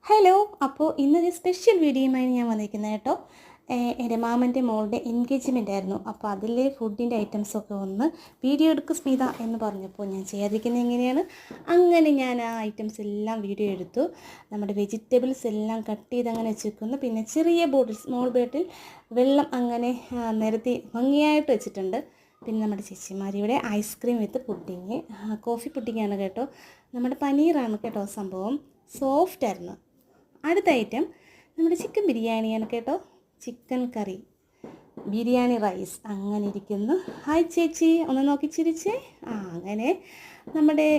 Hello. അപ്പോൾ ഇന്നൊരു special വീഡിയോയുമായി ഞാൻ വന്നിരിക്കുന്നത് കേട്ടോ. എൻ്റെ മാമൻ്റെ മോളുടെ എൻഗേജ്മെൻ്റ് ആയിരുന്നു. അപ്പോൾ അതിലെ ഫുഡിൻ്റെ ഐറ്റംസൊക്കെ ഒന്ന് വീഡിയോ എടുക്ക് സ്മിത എന്ന് പറഞ്ഞപ്പോൾ ഞാൻ ചെയ്യാതിരിക്കുന്നത് എങ്ങനെയാണ്. അങ്ങനെ ഞാൻ ആ ഐറ്റംസ് എല്ലാം വീഡിയോ എടുത്തു. നമ്മുടെ വെജിറ്റബിൾസ് എല്ലാം കട്ട് ചെയ്ത് അങ്ങനെ വെച്ചിരിക്കുന്നു. പിന്നെ ചെറിയ ബോട്ടിൽ സ്മോൾ ബോട്ടിൽ വെള്ളം അങ്ങനെ നിരത്തി ഭംഗിയായിട്ട് വെച്ചിട്ടുണ്ട്. പിന്നെ നമ്മുടെ ചേച്ചിമാരിവിടെ ഐസ്ക്രീം വിത്ത് പുഡിങ്, കോഫി പുഡിങ്ങാണ് കേട്ടോ. നമ്മുടെ പനീറാണ് കേട്ടോ സംഭവം, സോഫ്റ്റായിരുന്നു. അടുത്ത ഐറ്റം നമ്മുടെ ചിക്കൻ ബിരിയാണിയാണ് കേട്ടോ. ചിക്കൻ കറി, ബിരിയാണി റൈസ് അങ്ങനെ ഇരിക്കുന്നു. ഹായ് ചേച്ചി, ഒന്ന് നോക്കി ചിരിച്ചേ. അങ്ങനെ നമ്മുടെ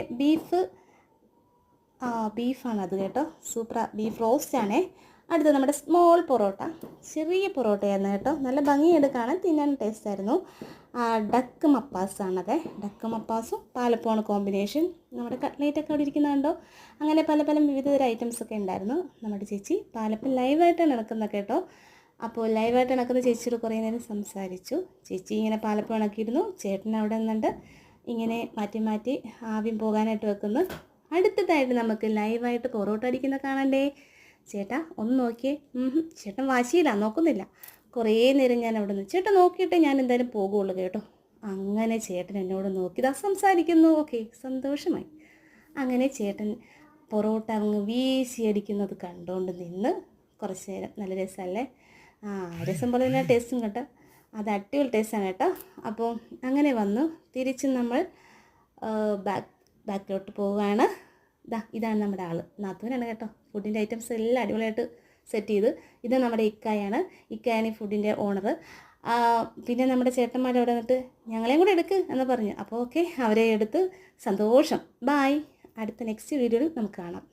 ബീഫാണത് കേട്ടോ. സൂപ്പർ ബീഫ് റോസ്റ്റാണേ. അടുത്ത നമ്മുടെ സ്മോൾ പൊറോട്ട, ചെറിയ പൊറോട്ടയായിരുന്നു കേട്ടോ. നല്ല ഭംഗിയുണ്ട് കാണാൻ, തിന്നാൻ ടേസ്റ്റായിരുന്നു. ഡക്ക് മപ്പാസാണത്. ഡക്ക് മപ്പാസും പാലപ്പമാണ് കോമ്പിനേഷൻ. നമ്മുടെ കട്ട്ലേറ്റൊക്കെ അവിടെ ഇരിക്കുന്നുണ്ടോ. അങ്ങനെ പല പല വിവിധതരം ഐറ്റംസൊക്കെ ഉണ്ടായിരുന്നു. നമ്മുടെ ചേച്ചി പാലപ്പം ലൈവായിട്ടാണ് ഇണക്കുന്നത് കേട്ടോ. അപ്പോൾ ലൈവായിട്ട് ഇണക്കുന്ന ചേച്ചിയോട് കുറേ നേരം സംസാരിച്ചു. ചേച്ചി ഇങ്ങനെ പാലപ്പം ഇണക്കിയിരുന്നു. ചേട്ടൻ അവിടെ നിന്നുണ്ട് ഇങ്ങനെ മാറ്റി മാറ്റി ആവിയും പോകാനായിട്ട് വെക്കുന്നു. അടുത്തതായിട്ട് നമുക്ക് ലൈവായിട്ട് പൊറോട്ട അടിക്കുന്ന കാണണ്ടേ. ചേട്ടാ ഒന്ന് നോക്കിയേ. ചേട്ടൻ വാശിയില്ല, നോക്കുന്നില്ല. കുറേ നേരം ഞാൻ അവിടെ നിന്ന് ചേട്ടൻ നോക്കിയിട്ടേ ഞാൻ എന്തായാലും പോകുള്ളൂ കേട്ടോ. അങ്ങനെ ചേട്ടൻ എന്നോട് നോക്കിയതാ സംസാരിക്കുന്നു. ഓക്കെ, സന്തോഷമായി. അങ്ങനെ ചേട്ടൻ പൊറോട്ട അങ്ങ് വീശിയടിക്കുന്നത് കണ്ടുകൊണ്ട് നിന്ന് കുറച്ച് നേരം. നല്ല രസമല്ലേ. രസം പോലെ തന്നെ ടേസ്റ്റും കേട്ടോ. അത് അടിപൊളി ടേസ്റ്റാണ് കേട്ടോ. അപ്പോൾ അങ്ങനെ വന്നു തിരിച്ച് നമ്മൾ ബാക്കിലോട്ട് പോവുകയാണ്. ഇതാണ് നമ്മുടെ ആൾ, നാത്തൂനാണ് കേട്ടോ. ഫുഡിൻ്റെ ഐറ്റംസ് എല്ലാം അടിപൊളിയായിട്ട് സെറ്റ് ചെയ്ത്. ഇത് നമ്മുടെ ഇക്കായാണ് ഈ ഫുഡിൻ്റെ ഓണർ. പിന്നെ നമ്മുടെ ചേട്ടന്മാരവിടെ വന്നിട്ട് ഞങ്ങളെയും കൂടെ എടുക്ക് എന്ന് പറഞ്ഞു. അപ്പോൾ ഓക്കെ, അവരെ എടുത്ത് സന്തോഷം. ബായ്. അടുത്ത നെക്സ്റ്റ് വീഡിയോയിൽ നമുക്ക് കാണാം.